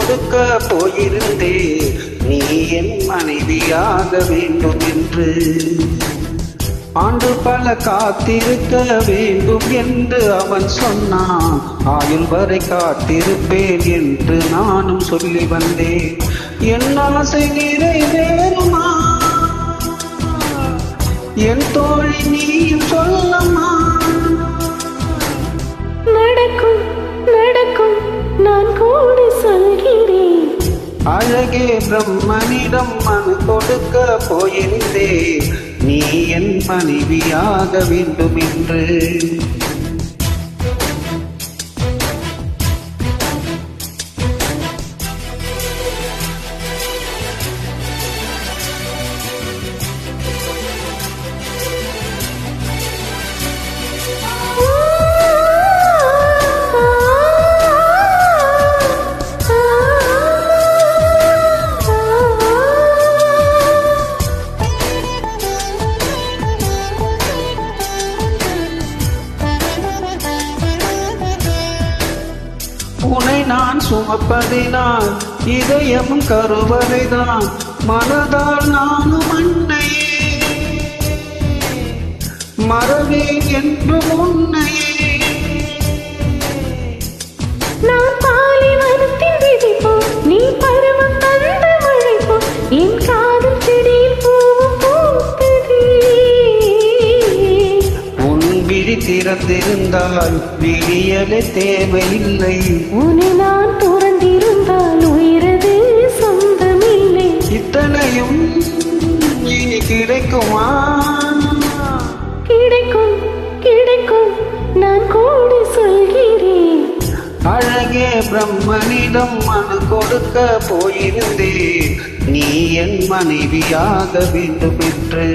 கொடுக்க போயிருந்தே நீ என் மனைவியாக வேண்டும் என்று. ஆண்டு பல காத்திருக்க வேண்டும் என்று அவன் சொன்னான். ஆயுள் வரை காத்திருப்பேன் என்று நானும் சொல்லி வந்தேன். என் ஆசை நிறைவேறுமா என் தோழி நீயும் சொல்லம்மா. நடக்கும் நடக்கும் நான் கூட சொல்கிறேன். அழகே பிரம்மனிடம் மனு கொடுக்க போயிருந்தே நீ என் மனைவியாக வேண்டும் என்று. உன்னை நான் சுமப்பதினால் இதயம் கருவறைதான். மனதால் நானும் அன்னையே மறவேன் என்று உன்னையே. நான் பாலைவனத்தின் விதிப்போ நீ பருவம் தந்த மழைப்போ என் காதல் செடியில் பூவும் பூத்தது. உன் விழி திறந்திருந்தால் விழியலே தேவையில்லை. உன்னை நான் துறந்திருந்தால் உயிரது சொந்தமில்லை. இத்தனையும் இனி கிடைக்குமா? கிடைக்கும் கிடைக்கும் நான் கூட சொல்கிறேன். அழகே பிரம்மனிடம் மனு கொடுக்க போயிருந்தே நீ என் மனைவியாக வேண்டும் என்று.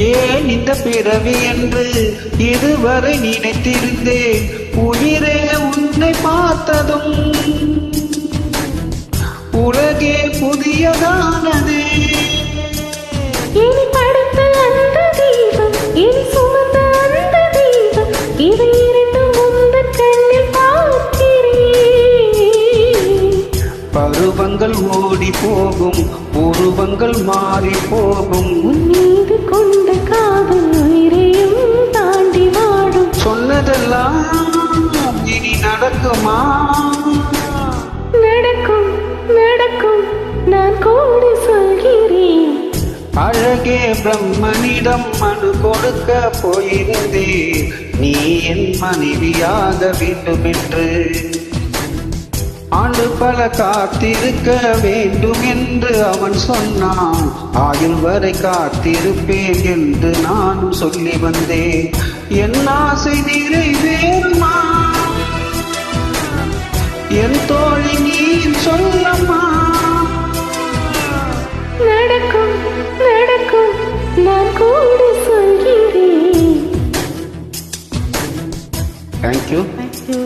ஏன் இந்த பிறவி என்று இதுவரை நினைத்திருந்தேன். உயிரே உன்னை பார்த்ததும் உலகே புதியதானதே. இனி படுத்த அந்த தீபம் இனி சுமந்த அந்த தீபம் இவை இரண்டும் உந்தன் கண்ணில் பார்க்கிறேன். பருவங்கள் ஓடி போகும் உருவங்கள் மாறி போகும். உன் மீது கொண்ட காதல் உயிரையும் தாண்டி வாடும். சொன்னதெல்லாம் இனி நடக்குமா? நடக்கும் நடக்கும் நான் கூட சொல்கிறேன். அழகே பிரம்மனிடம் மனு கொடுக்க போயிருந்தே நீ என் மனைவியாக வேண்டும் என்று. ஆண்டு பல காத்திருக்க வேண்டும் என்று அவன் சொன்னான். ஆயுள் வரை காத்திருப்பேன் என்று நானும் சொல்லி வந்தேன். என் ஆசை நிறைவேறுமா என் தோழி நீயும் சொல்லம்மா. நடக்கும் நடக்கும் நான் கூட சொல்கிறேன். Thank you. Thank you.